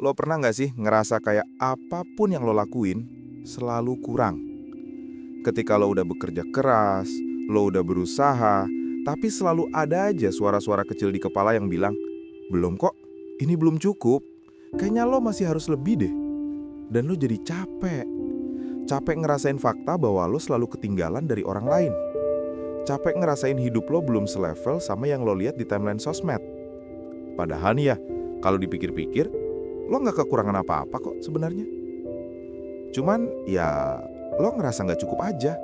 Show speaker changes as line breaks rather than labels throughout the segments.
Lo pernah nggak sih ngerasa kayak apapun yang lo lakuin selalu kurang? Ketika lo udah bekerja keras, lo udah berusaha, tapi selalu ada aja suara-suara kecil di kepala yang bilang, belum kok, ini belum cukup. Kayaknya lo masih harus lebih deh. Dan lo jadi capek. Capek ngerasain fakta bahwa lo selalu ketinggalan dari orang lain. Capek ngerasain hidup lo belum selevel sama yang lo lihat di timeline sosmed. Padahal nih ya, kalau dipikir-pikir, lo nggak kekurangan apa-apa kok sebenarnya. Cuman ya lo ngerasa nggak cukup aja.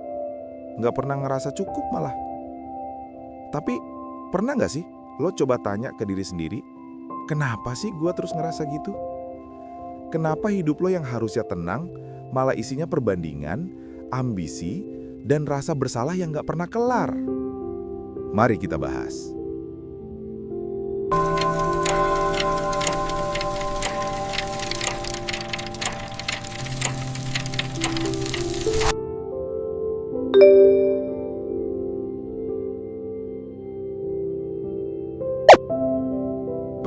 Nggak pernah ngerasa cukup malah. Tapi pernah nggak sih lo coba tanya ke diri sendiri, kenapa sih gue terus ngerasa gitu? Kenapa hidup lo yang harusnya tenang malah isinya perbandingan, ambisi, dan rasa bersalah yang nggak pernah kelar? Mari kita bahas.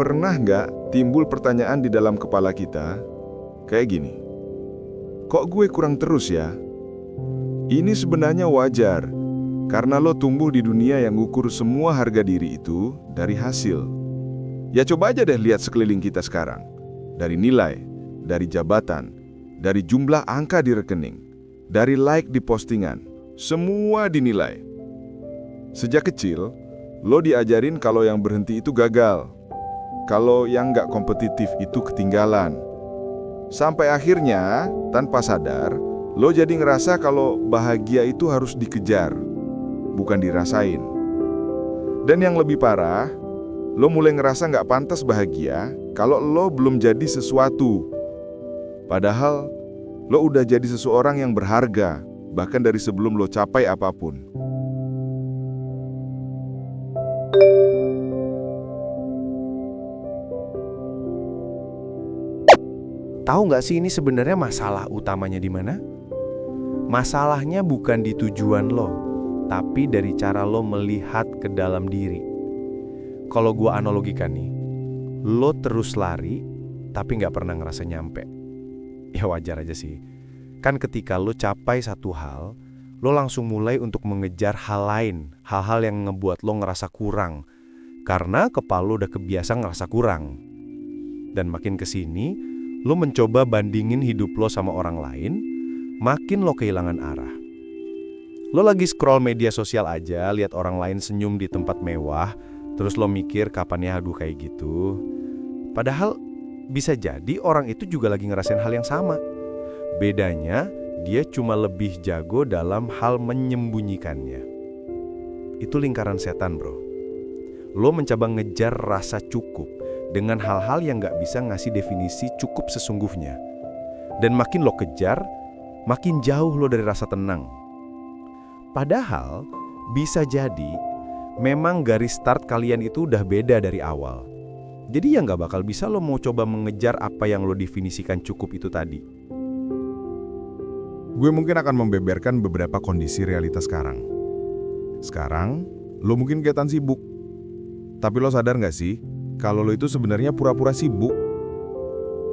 Pernah nggak timbul pertanyaan di dalam kepala kita, kayak gini, kok gue kurang terus ya? Ini sebenarnya wajar, karena lo tumbuh di dunia yang ngukur semua harga diri itu dari hasil. Ya coba aja deh lihat sekeliling kita sekarang. Dari nilai, dari jabatan, dari jumlah angka di rekening, dari like di postingan, semua dinilai. Sejak kecil, lo diajarin kalau yang berhenti itu gagal. Kalau yang nggak kompetitif itu ketinggalan. Sampai akhirnya, tanpa sadar, lo jadi ngerasa kalau bahagia itu harus dikejar, bukan dirasain. Dan yang lebih parah, lo mulai ngerasa nggak pantas bahagia kalau lo belum jadi sesuatu. Padahal, lo udah jadi seseorang yang berharga, bahkan dari sebelum lo capai apapun.
Tahu nggak sih ini sebenarnya masalah utamanya di mana? Masalahnya bukan di tujuan lo, tapi dari cara lo melihat ke dalam diri. Kalau gua analogikan nih, lo terus lari, tapi nggak pernah ngerasa nyampe. Ya wajar aja sih. Kan ketika lo capai satu hal, lo langsung mulai untuk mengejar hal lain, hal-hal yang ngebuat lo ngerasa kurang. Karena kepala lo udah kebiasa ngerasa kurang. Dan makin kesini, lo mencoba bandingin hidup lo sama orang lain, makin lo kehilangan arah. Lo lagi scroll media sosial aja, lihat orang lain senyum di tempat mewah, terus lo mikir kapan ya aduh kayak gitu. Padahal bisa jadi orang itu juga lagi ngerasain hal yang sama. Bedanya, dia cuma lebih jago dalam hal menyembunyikannya. Itu lingkaran setan, bro. Lo mencoba ngejar rasa cukup dengan hal-hal yang gak bisa ngasih definisi cukup sesungguhnya. Dan makin lo kejar, makin jauh lo dari rasa tenang. Padahal, bisa jadi memang garis start kalian itu udah beda dari awal. Jadi ya gak bakal bisa lo mau coba mengejar apa yang lo definisikan cukup itu tadi.
Gue mungkin akan membeberkan beberapa kondisi realitas sekarang. Sekarang, lo mungkin kelihatan sibuk. Tapi lo sadar gak sih, kalau lo itu sebenarnya pura-pura sibuk?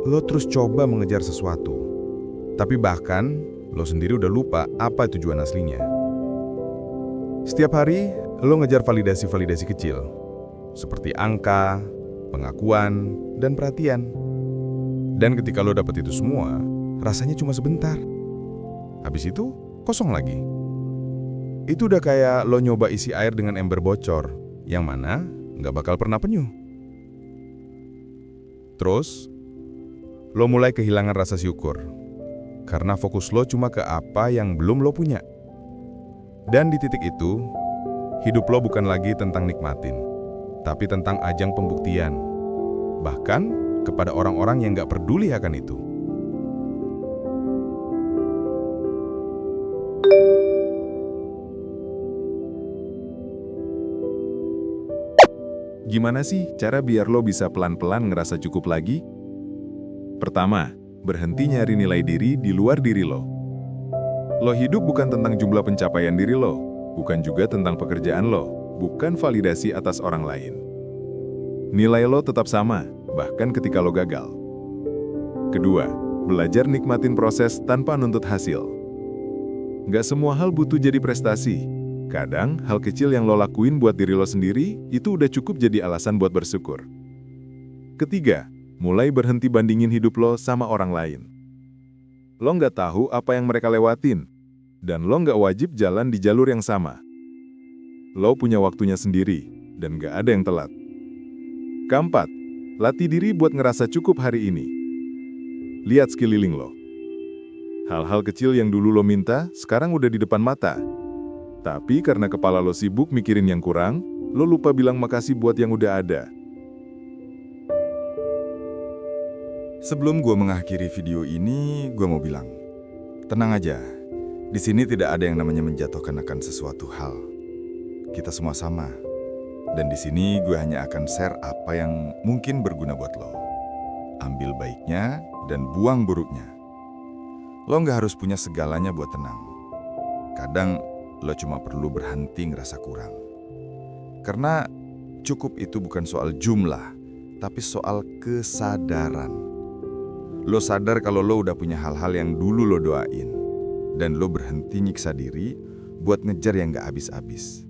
Lo terus coba mengejar sesuatu. Tapi bahkan, lo sendiri udah lupa apa tujuan aslinya. Setiap hari, lo ngejar validasi-validasi kecil. Seperti angka, pengakuan, dan perhatian. Dan ketika lo dapet itu semua, rasanya cuma sebentar. Habis itu, kosong lagi. Itu udah kayak lo nyoba isi air dengan ember bocor, yang mana nggak bakal pernah penuh. Terus, lo mulai kehilangan rasa syukur. Karena fokus lo cuma ke apa yang belum lo punya. Dan di titik itu, hidup lo bukan lagi tentang nikmatin, tapi tentang ajang pembuktian. Bahkan kepada orang-orang yang gak peduli akan itu. Gimana sih cara biar lo bisa pelan-pelan ngerasa cukup lagi? Pertama, berhenti nyari nilai diri di luar diri lo. Lo hidup bukan tentang jumlah pencapaian diri lo, bukan juga tentang pekerjaan lo, bukan validasi atas orang lain. Nilai lo tetap sama, bahkan ketika lo gagal.
Kedua, belajar nikmatin proses tanpa nuntut hasil. Nggak semua hal butuh jadi prestasi. Kadang, hal kecil yang lo lakuin buat diri lo sendiri, itu udah cukup jadi alasan buat bersyukur. Ketiga, mulai berhenti bandingin hidup lo sama orang lain. Lo nggak tahu apa yang mereka lewatin, dan lo nggak wajib jalan di jalur yang sama. Lo punya waktunya sendiri, dan nggak ada yang telat. Keempat, latih diri buat ngerasa cukup hari ini. Lihat sekeliling lo. Hal-hal kecil yang dulu lo minta, sekarang udah di depan mata. Tapi karena kepala lo sibuk mikirin yang kurang, lo lupa bilang makasih buat yang udah ada.
Sebelum gue mengakhiri video ini, gue mau bilang, tenang aja. Di sini tidak ada yang namanya menjatuhkan akan sesuatu hal. Kita semua sama. Dan di sini gue hanya akan share apa yang mungkin berguna buat lo. Ambil baiknya dan buang buruknya. Lo nggak harus punya segalanya buat tenang. Kadang lo cuma perlu berhenti ngerasa kurang. Karena cukup itu bukan soal jumlah, tapi soal kesadaran. Lo sadar kalau lo udah punya hal-hal yang dulu lo doain. Dan lo berhenti nyiksa diri buat ngejar yang nggak habis-habis.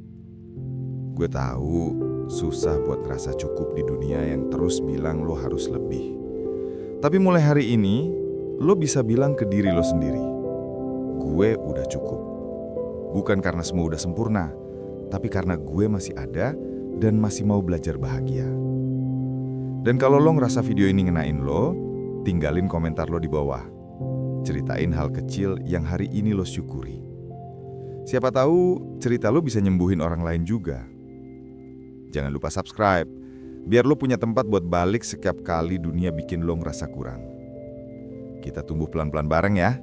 Gue tahu susah buat ngerasa cukup di dunia yang terus bilang lo harus lebih. Tapi mulai hari ini, lo bisa bilang ke diri lo sendiri, gue udah cukup. Bukan karena semua udah sempurna, tapi karena gue masih ada dan masih mau belajar bahagia. Dan kalau lo ngerasa video ini ngenain lo, tinggalin komentar lo di bawah. Ceritain hal kecil yang hari ini lo syukuri. Siapa tahu cerita lo bisa nyembuhin orang lain juga. Jangan lupa subscribe, biar lo punya tempat buat balik setiap kali dunia bikin lo ngerasa kurang. Kita tumbuh pelan-pelan bareng ya.